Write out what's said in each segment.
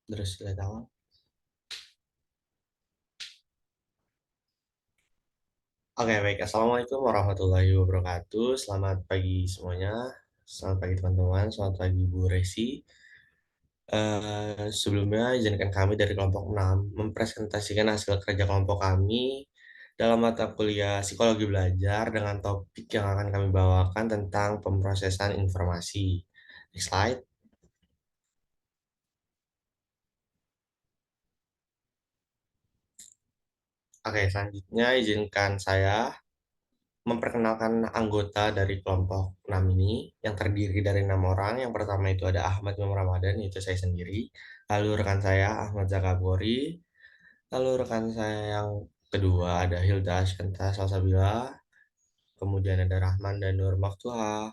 Terus lihat awal. Oke, baik. Assalamualaikum warahmatullahi wabarakatuh. Selamat pagi semuanya. Selamat pagi teman-teman. Selamat pagi Bu Resi. Sebelumnya izinkan kami dari kelompok 6 mempresentasikan hasil kerja kelompok kami dalam mata kuliah psikologi belajar dengan topik yang akan kami bawakan tentang pemrosesan informasi. Next slide. Oke, selanjutnya izinkan saya memperkenalkan anggota dari kelompok 6 ini yang terdiri dari 6 orang. Yang pertama itu ada Ahmad Imam Ramadan, itu saya sendiri. Lalu rekan saya Ahmad Zakabori. Lalu rekan saya yang kedua ada Hilda Ashkanta Salsabila. Kemudian ada Rahman dan Nur Maktuha.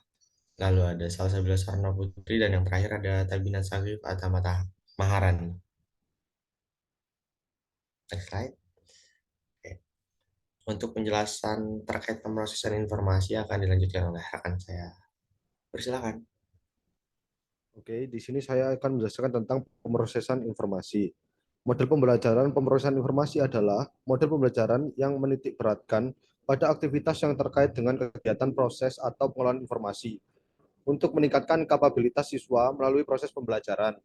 Lalu ada Salsabila Sarna Putri. Dan yang terakhir ada Tabina Sagif Atamata Maharan. Next slide. Oke. Untuk penjelasan terkait pemrosesan informasi akan dilanjutkan oleh rekan saya. Persilakan. Oke, di sini saya akan menjelaskan tentang pemrosesan informasi. Model pembelajaran pemrosesan informasi adalah model pembelajaran yang menitik beratkan pada aktivitas yang terkait dengan kegiatan proses atau pengolahan informasi untuk meningkatkan kapabilitas siswa melalui proses pembelajaran.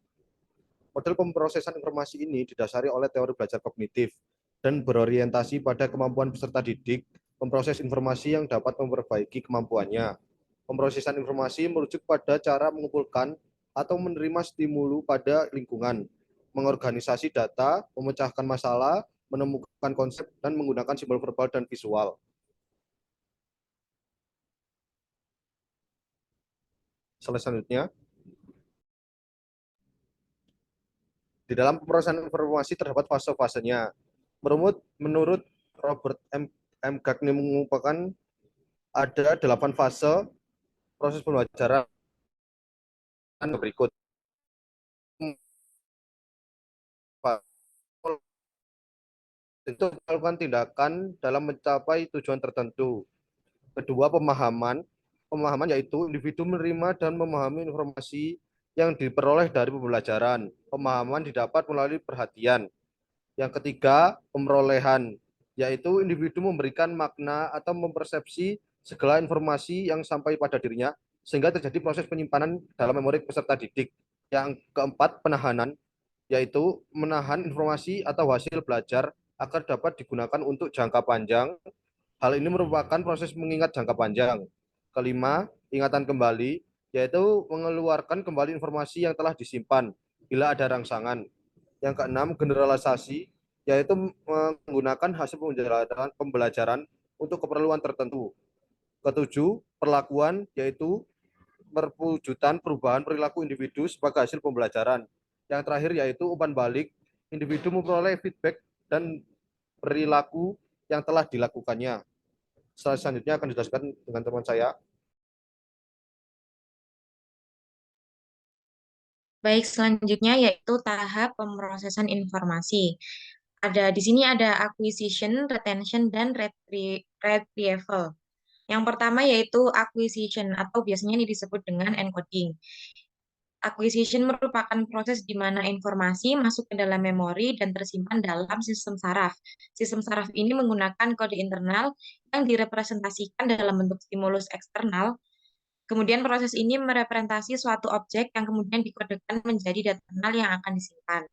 Model pemrosesan informasi ini didasari oleh teori belajar kognitif dan berorientasi pada kemampuan peserta didik memproses informasi yang dapat memperbaiki kemampuannya. Pemrosesan informasi merujuk pada cara mengumpulkan atau menerima stimulu pada lingkungan, mengorganisasi data, memecahkan masalah, menemukan konsep, dan menggunakan simbol verbal dan visual. Selanjutnya, di dalam pemrosesan informasi terdapat fase-fasenya. Menurut Robert M. Gagne mengumpulkan ada 8 fase proses pembelajaran berikut. Itu melakukan tindakan dalam mencapai tujuan tertentu. Kedua, pemahaman. Pemahaman yaitu individu menerima dan memahami informasi yang diperoleh dari pembelajaran. Pemahaman didapat melalui perhatian. Yang ketiga, pemerolehan, yaitu individu memberikan makna atau mempersepsi segala informasi yang sampai pada dirinya, sehingga terjadi proses penyimpanan dalam memori peserta didik. Yang keempat, penahanan, yaitu menahan informasi atau hasil belajar agar dapat digunakan untuk jangka panjang. Hal ini merupakan proses mengingat jangka panjang. Kelima, ingatan kembali, yaitu mengeluarkan kembali informasi yang telah disimpan bila ada rangsangan. Yang keenam, generalisasi, yaitu menggunakan hasil pembelajaran untuk keperluan tertentu. Ketujuh, perlakuan, yaitu perwujudan perubahan perilaku individu sebagai hasil pembelajaran. Yang terakhir yaitu umpan balik, individu memperoleh feedback dan perilaku yang telah dilakukannya. Selanjutnya akan dijelaskan dengan teman saya. Baik, selanjutnya yaitu tahap pemrosesan informasi. Di sini ada acquisition, retention, dan retrieval. Yang pertama yaitu acquisition atau biasanya ini disebut dengan encoding. Acquisition merupakan proses di mana informasi masuk ke dalam memori dan tersimpan dalam sistem saraf. Sistem saraf ini menggunakan kode internal yang direpresentasikan dalam bentuk stimulus eksternal. Kemudian proses ini merepresentasi suatu objek yang kemudian dikodekan menjadi data final yang akan disimpan.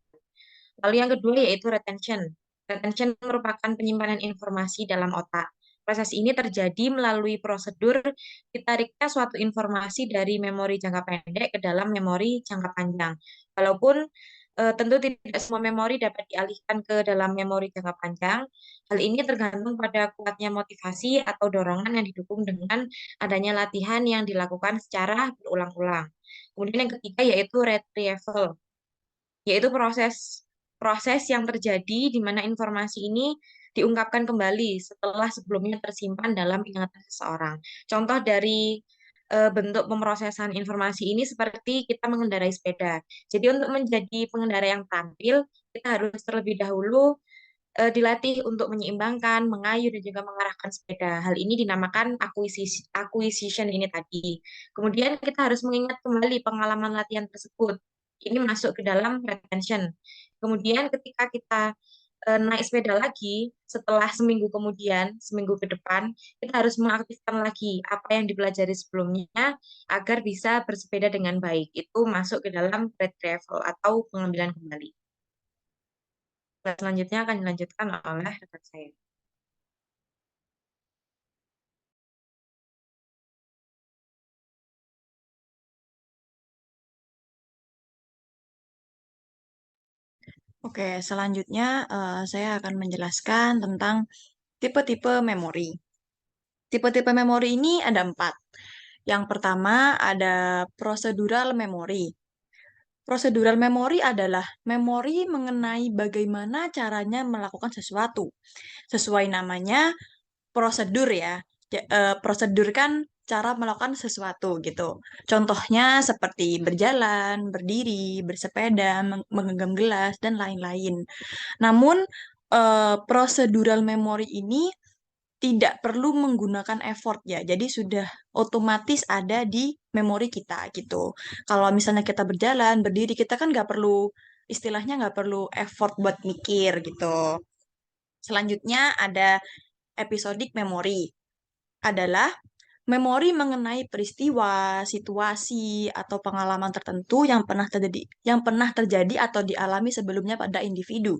Lalu yang kedua yaitu retention. Retention merupakan penyimpanan informasi dalam otak. Proses ini terjadi melalui prosedur ditariknya suatu informasi dari memori jangka pendek ke dalam memori jangka panjang. Walaupun tentu tidak semua memori dapat dialihkan ke dalam memori jangka panjang. Hal ini tergantung pada kuatnya motivasi atau dorongan yang didukung dengan adanya latihan yang dilakukan secara berulang-ulang. Kemudian yang ketiga yaitu retrieval, yaitu proses proses yang terjadi di mana informasi ini diungkapkan kembali setelah sebelumnya tersimpan dalam ingatan seseorang. Contoh dari bentuk pemrosesan informasi ini seperti kita mengendarai sepeda. Jadi untuk menjadi pengendara yang terampil, kita harus terlebih dahulu dilatih untuk menyeimbangkan, mengayuh, dan juga mengarahkan sepeda. Hal ini dinamakan acquisition ini tadi. Kemudian kita harus mengingat kembali pengalaman latihan tersebut. Ini masuk ke dalam retention. Kemudian ketika kita naik sepeda lagi, setelah seminggu kemudian, seminggu ke depan, kita harus mengaktifkan lagi apa yang dipelajari sebelumnya agar bisa bersepeda dengan baik. Itu masuk ke dalam retrieval atau pengambilan kembali. Selanjutnya akan dilanjutkan oleh rekan saya. Oke, selanjutnya saya akan menjelaskan tentang tipe-tipe memori. Tipe-tipe memori ini ada 4. Yang pertama ada procedural memory. Procedural memory adalah memori mengenai bagaimana caranya melakukan sesuatu. Sesuai namanya, prosedur ya. Prosedur kan cara melakukan sesuatu gitu. Contohnya seperti berjalan, berdiri, bersepeda, menggenggam gelas, dan lain-lain. Namun, procedural memory ini tidak perlu menggunakan effort ya. Jadi sudah otomatis ada di memori kita gitu. Kalau misalnya kita berjalan, berdiri, kita kan nggak perlu, istilahnya nggak perlu effort buat mikir gitu. Selanjutnya ada episodic memory. Adalah memori mengenai peristiwa, situasi, atau pengalaman tertentu yang pernah terjadi atau dialami sebelumnya pada individu.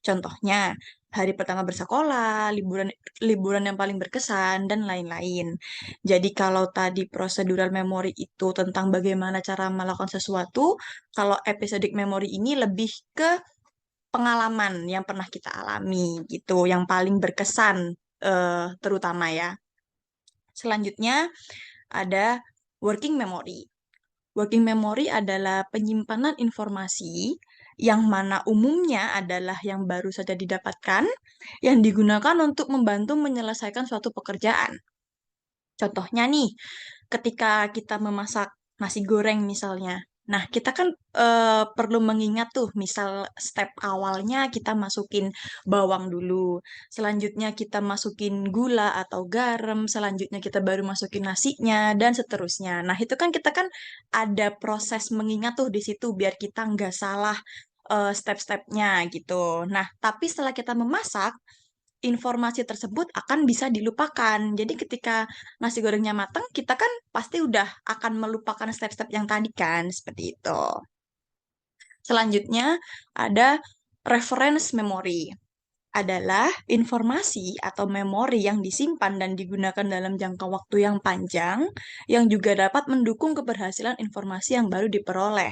Contohnya, hari pertama bersekolah, liburan liburan yang paling berkesan, dan lain-lain. Jadi kalau tadi procedural memory itu tentang bagaimana cara melakukan sesuatu, kalau episodic memory ini lebih ke pengalaman yang pernah kita alami gitu, yang paling berkesan terutama ya. Selanjutnya ada working memory. Working memory adalah penyimpanan informasi yang mana umumnya adalah yang baru saja didapatkan, yang digunakan untuk membantu menyelesaikan suatu pekerjaan. Contohnya nih, ketika kita memasak nasi goreng misalnya. Nah, kita kan perlu mengingat tuh, misal step awalnya kita masukin bawang dulu, selanjutnya kita masukin gula atau garam, selanjutnya kita baru masukin nasinya, dan seterusnya. Nah, itu kan kita kan ada proses mengingat tuh di situ biar kita nggak salah step-stepnya gitu. Nah, tapi setelah kita memasak, informasi tersebut akan bisa dilupakan. Jadi ketika nasi gorengnya matang, kita kan pasti udah akan melupakan step-step yang tadi kan, seperti itu. Selanjutnya ada reference memory. Adalah informasi atau memori yang disimpan dan digunakan dalam jangka waktu yang panjang, yang juga dapat mendukung keberhasilan informasi yang baru diperoleh.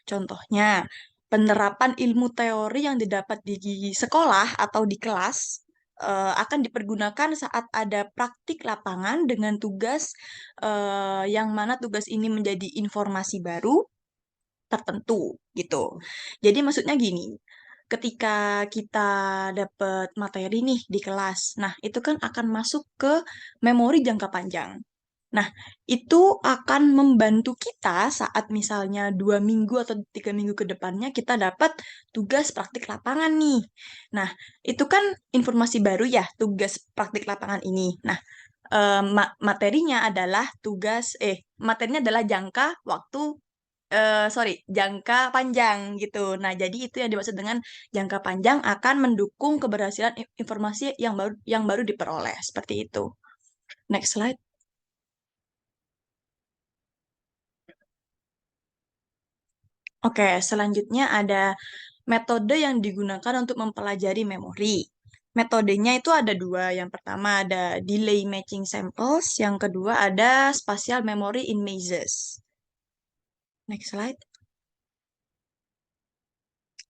Contohnya, penerapan ilmu teori yang didapat di sekolah atau di kelas akan dipergunakan saat ada praktik lapangan dengan tugas yang mana tugas ini menjadi informasi baru tertentu gitu. Jadi maksudnya gini, ketika kita dapat materi nih di kelas, nah itu kan akan masuk ke memori jangka panjang. Nah, itu akan membantu kita saat misalnya 2 minggu atau 3 minggu ke depannya kita dapat tugas praktik lapangan nih. Nah, itu kan informasi baru ya, tugas praktik lapangan ini. Nah, materinya adalah materinya adalah jangka waktu, jangka panjang gitu. Nah, jadi itu yang dimaksud dengan jangka panjang akan mendukung keberhasilan informasi yang baru diperoleh. Seperti itu. Next slide. Oke, selanjutnya ada metode yang digunakan untuk mempelajari memori. Metodenya itu ada 2. Yang pertama ada delay matching samples, yang kedua ada spatial memory in mazes. Next slide.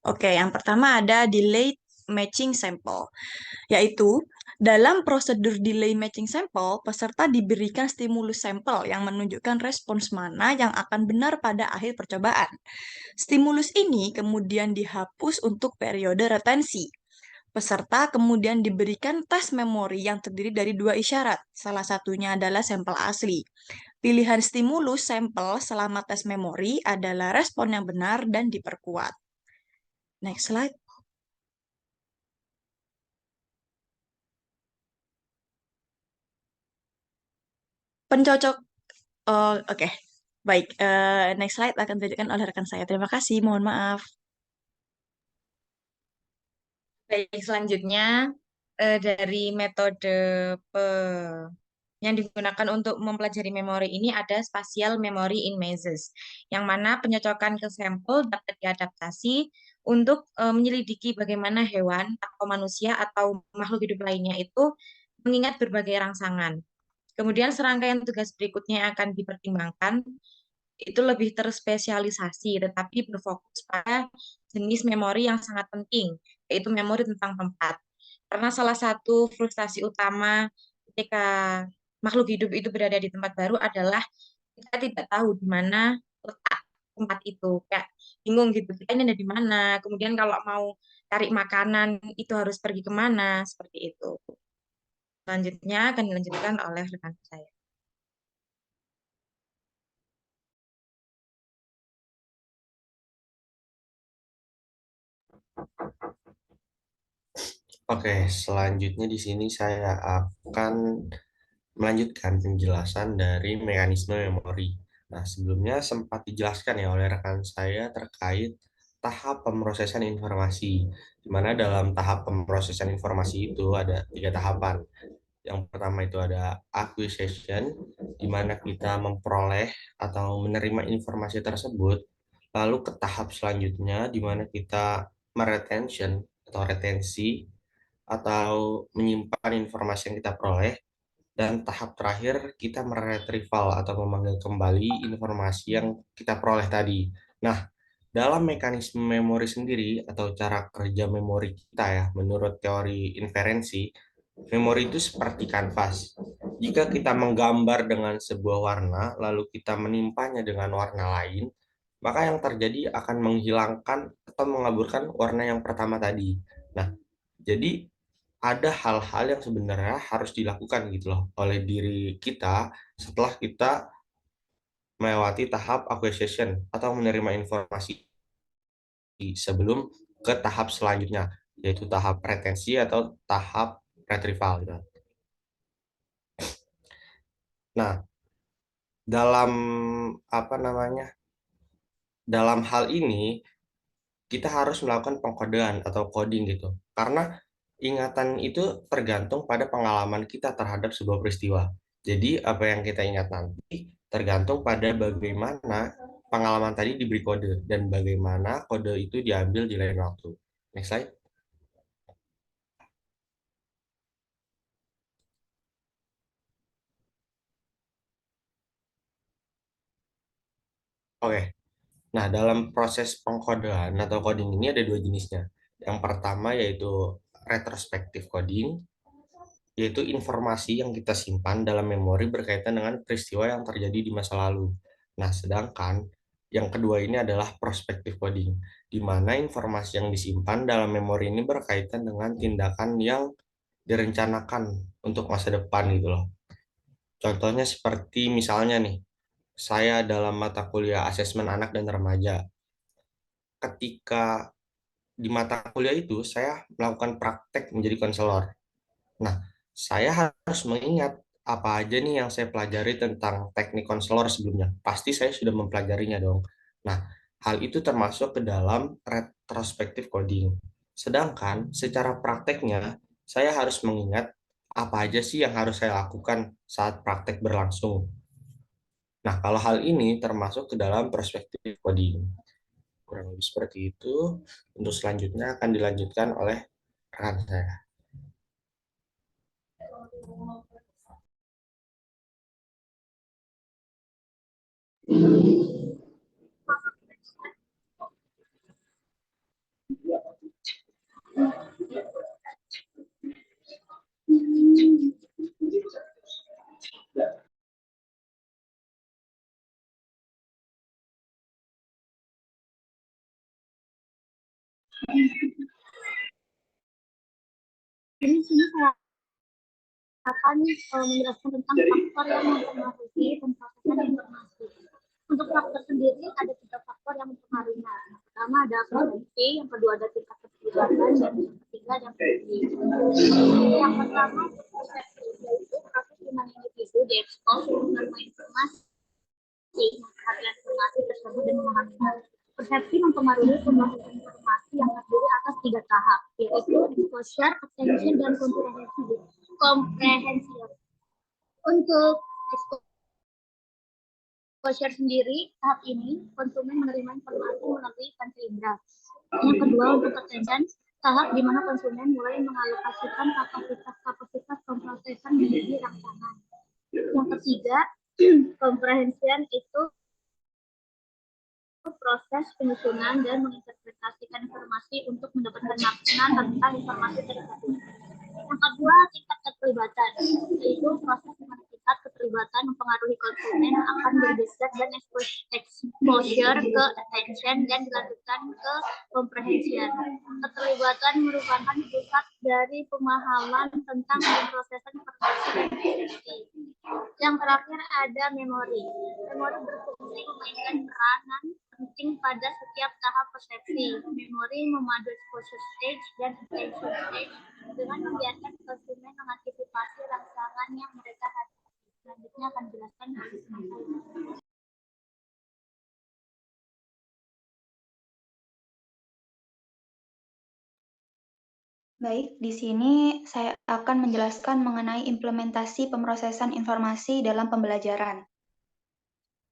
Oke, yang pertama ada delay matching sample, yaitu dalam prosedur delay matching sample, peserta diberikan stimulus sampel yang menunjukkan respons mana yang akan benar pada akhir percobaan. Stimulus ini kemudian dihapus untuk periode retensi. Peserta kemudian diberikan tes memori yang terdiri dari 2 isyarat. Salah satunya adalah sampel asli. Pilihan stimulus sampel selama tes memori adalah respon yang benar dan diperkuat. Next slide. Pencocok, oke. Baik, next slide akan ditunjukkan oleh rekan saya. Terima kasih, mohon maaf. Baik, selanjutnya dari metode yang digunakan untuk mempelajari memori ini ada spatial memory in mazes, yang mana penyocokan ke sampel dapat diadaptasi untuk menyelidiki bagaimana hewan atau manusia atau makhluk hidup lainnya itu mengingat berbagai rangsangan. Kemudian serangkaian tugas berikutnya yang akan dipertimbangkan itu lebih terspesialisasi, tetapi berfokus pada jenis memori yang sangat penting, yaitu memori tentang tempat. Karena salah satu frustasi utama ketika makhluk hidup itu berada di tempat baru adalah kita tidak tahu di mana letak tempat itu. Kayak bingung gitu, kita ini ada di mana. Kemudian kalau mau cari makanan itu harus pergi kemana, seperti itu. Selanjutnya akan dilanjutkan oleh rekan saya. Oke, selanjutnya di sini saya akan melanjutkan penjelasan dari mekanisme memori. Nah, sebelumnya sempat dijelaskan ya oleh rekan saya terkait tahap pemrosesan informasi, di mana dalam tahap pemrosesan informasi itu ada 3 tahapan. Yang pertama itu ada acquisition, di mana kita memperoleh atau menerima informasi tersebut, lalu ke tahap selanjutnya, di mana kita meretention atau retensi, atau menyimpan informasi yang kita peroleh, dan tahap terakhir kita meretrieval atau memanggil kembali informasi yang kita peroleh tadi. Nah, dalam mekanisme memori sendiri atau cara kerja memori kita ya, menurut teori inferensi, memori itu seperti kanvas. Jika kita menggambar dengan sebuah warna, lalu kita menimpanya dengan warna lain, maka yang terjadi akan menghilangkan atau mengaburkan warna yang pertama tadi. Nah, jadi ada hal-hal yang sebenarnya harus dilakukan gitu loh oleh diri kita setelah kita melewati tahap acquisition atau menerima informasi sebelum ke tahap selanjutnya, yaitu tahap retensi atau tahap retrieval gitu. Nah, dalam apa namanya? Dalam hal ini kita harus melakukan pengkodean atau coding gitu. Karena ingatan itu tergantung pada pengalaman kita terhadap sebuah peristiwa. Jadi apa yang kita ingat nanti tergantung pada bagaimana pengalaman tadi diberi kode dan bagaimana kode itu diambil di lain waktu. Next slide. Oke. Nah, dalam proses pengkodean atau coding ini ada 2 jenisnya. Yang pertama yaitu retrospective coding, yaitu informasi yang kita simpan dalam memori berkaitan dengan peristiwa yang terjadi di masa lalu. Nah, sedangkan yang kedua ini adalah prospective coding, di mana informasi yang disimpan dalam memori ini berkaitan dengan tindakan yang direncanakan untuk masa depan gitu loh. Contohnya seperti misalnya nih, saya dalam mata kuliah asesmen anak dan remaja. Ketika di mata kuliah itu saya melakukan praktek menjadi konselor. Nah, saya harus mengingat apa aja nih yang saya pelajari tentang teknik konselor sebelumnya. Pasti saya sudah mempelajarinya dong. Nah, hal itu termasuk ke dalam retrospective coding. Sedangkan secara prakteknya, saya harus mengingat apa aja sih yang harus saya lakukan saat praktek berlangsung. Nah, kalau hal ini termasuk ke dalam perspektif coding. Kurang lebih seperti itu. Untuk selanjutnya akan dilanjutkan oleh rekan saya. Jadi sini saya akan menjelaskan tentang faktor yang mempengaruhi pemrosesan informasi. Untuk faktor sendiri ada 3 faktor yang mempengaruhinya. Yang pertama ada produksi, yang kedua ada tingkat keterlibatan, dan yang ketiga ada fungsi. Yang pertama persepsi, yaitu proses di mana individu diekspos dengan informasi perhatian informasi tersebut dan memahaminya. Persepsi mempengaruhi pemrosesan informasi yang terdiri atas 3 tahap, yaitu exposure, attention, dan komprehension. Untuk exposure sendiri, tahap ini konsumen menerima informasi melalui panca indera. Yang kedua, untuk attention, tahap di mana konsumen mulai mengalokasikan kapasitas pemrosesan menjadi rangsangan. Yang ketiga, comprehension itu proses penyusunan dan menginterpretasikan informasi untuk mendapatkan makna tentang informasi tersebut. Yang kedua, tingkat keterlibatan, yaitu proses di mana tingkat keterlibatan mempengaruhi konsumen akan bergeser dan exposure ke attention dan dilanjutkan ke comprehension. Keterlibatan merupakan pusat dari pemahaman tentang pemrosesan informasi dan persepsi. Yang terakhir ada memori. Memori berfungsi memainkan peranan penting pada setiap tahap persepsi. Memori memandu exposure stage dan attention stage dengan membiarkan konsumen mengantisipasi rangsangan yang mereka hadapi. Selanjutnya akan dijelaskan oleh saya. Baik, di sini saya akan menjelaskan mengenai implementasi pemrosesan informasi dalam pembelajaran.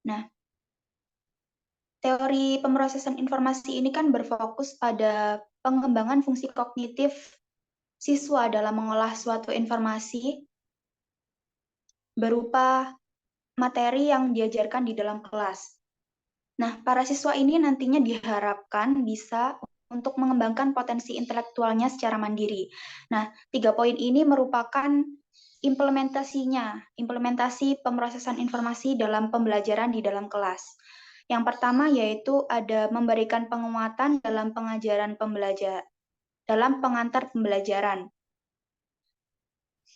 Nah, teori pemrosesan informasi ini kan berfokus pada pengembangan fungsi kognitif siswa dalam mengolah suatu informasi berupa materi yang diajarkan di dalam kelas. Nah, para siswa ini nantinya diharapkan bisa untuk mengembangkan potensi intelektualnya secara mandiri. Nah, 3 poin ini merupakan implementasi pemrosesan informasi dalam pembelajaran di dalam kelas. Yang pertama yaitu ada memberikan penguatan dalam dalam pengantar pembelajaran.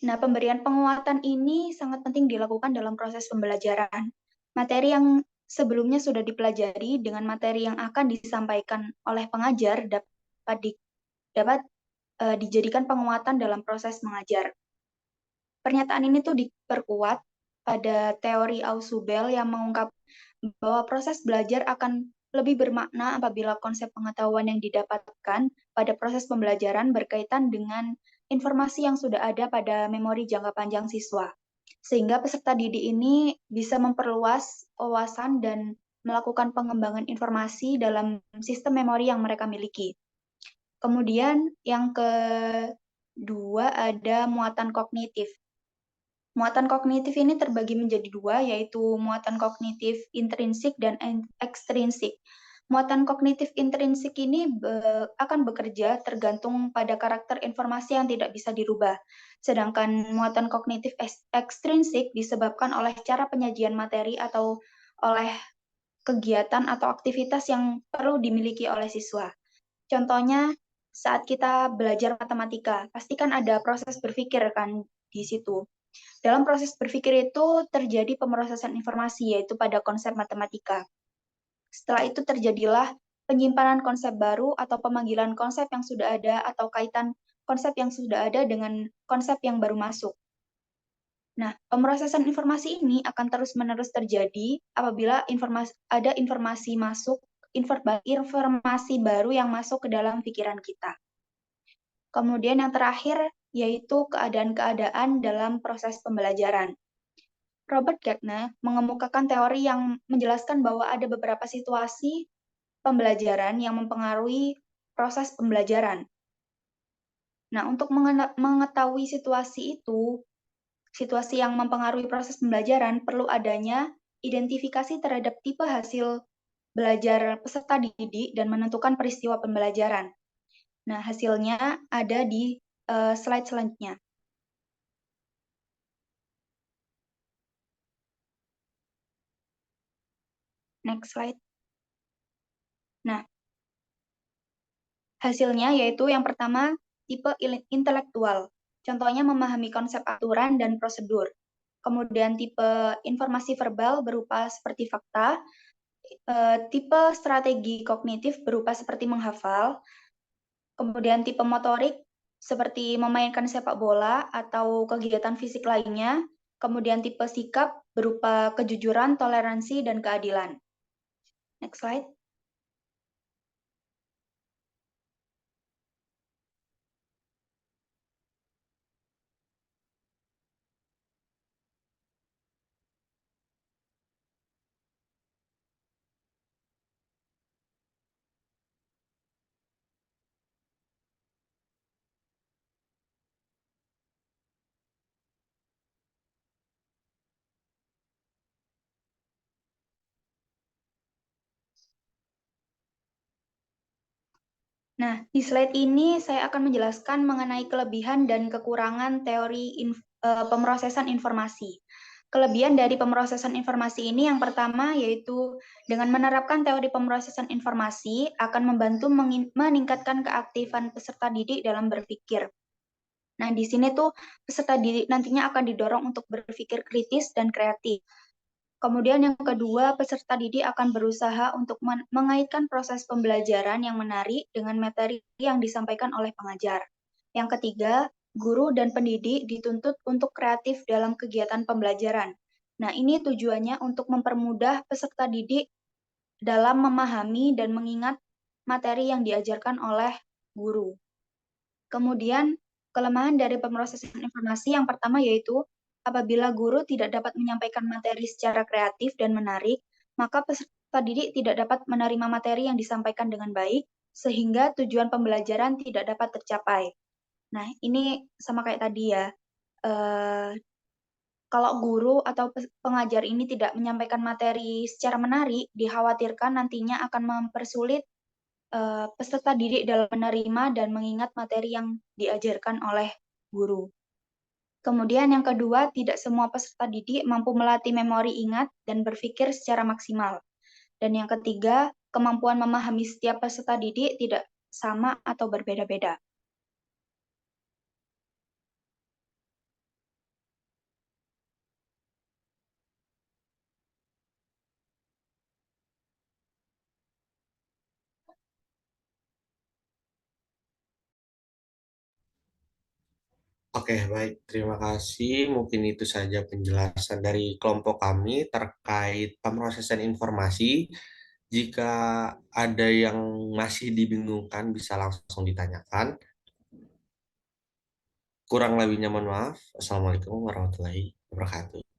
Nah, pemberian penguatan ini sangat penting dilakukan dalam proses pembelajaran. Materi yang sebelumnya sudah dipelajari dengan materi yang akan disampaikan oleh pengajar dapat dijadikan penguatan dalam proses mengajar. Pernyataan ini tuh diperkuat pada teori Ausubel yang mengungkap bahwa proses belajar akan lebih bermakna apabila konsep pengetahuan yang didapatkan pada proses pembelajaran berkaitan dengan informasi yang sudah ada pada memori jangka panjang siswa. Sehingga peserta didik ini bisa memperluas wawasan dan melakukan pengembangan informasi dalam sistem memori yang mereka miliki. Kemudian yang kedua ada muatan kognitif. Muatan kognitif ini terbagi menjadi 2, yaitu muatan kognitif intrinsik dan ekstrinsik. Muatan kognitif intrinsik ini akan bekerja tergantung pada karakter informasi yang tidak bisa dirubah. Sedangkan muatan kognitif ekstrinsik disebabkan oleh cara penyajian materi atau oleh kegiatan atau aktivitas yang perlu dimiliki oleh siswa. Contohnya, saat kita belajar matematika, pasti kan ada proses berpikir kan di situ. Dalam proses berpikir itu terjadi pemrosesan informasi, yaitu pada konsep matematika. Setelah itu terjadilah penyimpanan konsep baru atau pemanggilan konsep yang sudah ada atau kaitan konsep yang sudah ada dengan konsep yang baru masuk. Nah, pemrosesan informasi ini akan terus-menerus terjadi apabila ada informasi baru yang masuk ke dalam pikiran kita. Kemudian yang terakhir yaitu keadaan-keadaan dalam proses pembelajaran. Robert Gardner mengemukakan teori yang menjelaskan bahwa ada beberapa situasi pembelajaran yang mempengaruhi proses pembelajaran. Nah, untuk mengetahui situasi yang mempengaruhi proses pembelajaran, perlu adanya identifikasi terhadap tipe hasil belajar peserta didik dan menentukan peristiwa pembelajaran. Nah, hasilnya ada di slide selanjutnya. Next slide. Nah, hasilnya yaitu yang pertama, tipe intelektual. Contohnya memahami konsep aturan dan prosedur. Kemudian tipe informasi verbal berupa seperti fakta. Tipe strategi kognitif berupa seperti menghafal. Kemudian tipe motorik seperti memainkan sepak bola atau kegiatan fisik lainnya. Kemudian tipe sikap berupa kejujuran, toleransi, dan keadilan. Next slide. Nah, di slide ini saya akan menjelaskan mengenai kelebihan dan kekurangan teori pemrosesan informasi. Kelebihan dari pemrosesan informasi ini yang pertama yaitu dengan menerapkan teori pemrosesan informasi akan membantu meningkatkan keaktifan peserta didik dalam berpikir. Nah, di sini tuh peserta didik nantinya akan didorong untuk berpikir kritis dan kreatif. Kemudian yang kedua, peserta didik akan berusaha untuk mengaitkan proses pembelajaran yang menarik dengan materi yang disampaikan oleh pengajar. Yang ketiga, guru dan pendidik dituntut untuk kreatif dalam kegiatan pembelajaran. Nah, ini tujuannya untuk mempermudah peserta didik dalam memahami dan mengingat materi yang diajarkan oleh guru. Kemudian, kelemahan dari pemrosesan informasi yang pertama yaitu apabila guru tidak dapat menyampaikan materi secara kreatif dan menarik, maka peserta didik tidak dapat menerima materi yang disampaikan dengan baik, sehingga tujuan pembelajaran tidak dapat tercapai. Nah, ini sama kayak tadi ya. Kalau guru atau pengajar ini tidak menyampaikan materi secara menarik, dikhawatirkan nantinya akan mempersulit peserta didik dalam menerima dan mengingat materi yang diajarkan oleh guru. Kemudian yang kedua, tidak semua peserta didik mampu melatih memori ingat dan berpikir secara maksimal. Dan yang ketiga, kemampuan memahami setiap peserta didik tidak sama atau berbeda-beda. Oke, baik. Terima kasih. Mungkin itu saja penjelasan dari kelompok kami terkait pemrosesan informasi. Jika ada yang masih dibingungkan, bisa langsung ditanyakan. Kurang lebihnya mohon maaf. Assalamualaikum warahmatullahi wabarakatuh.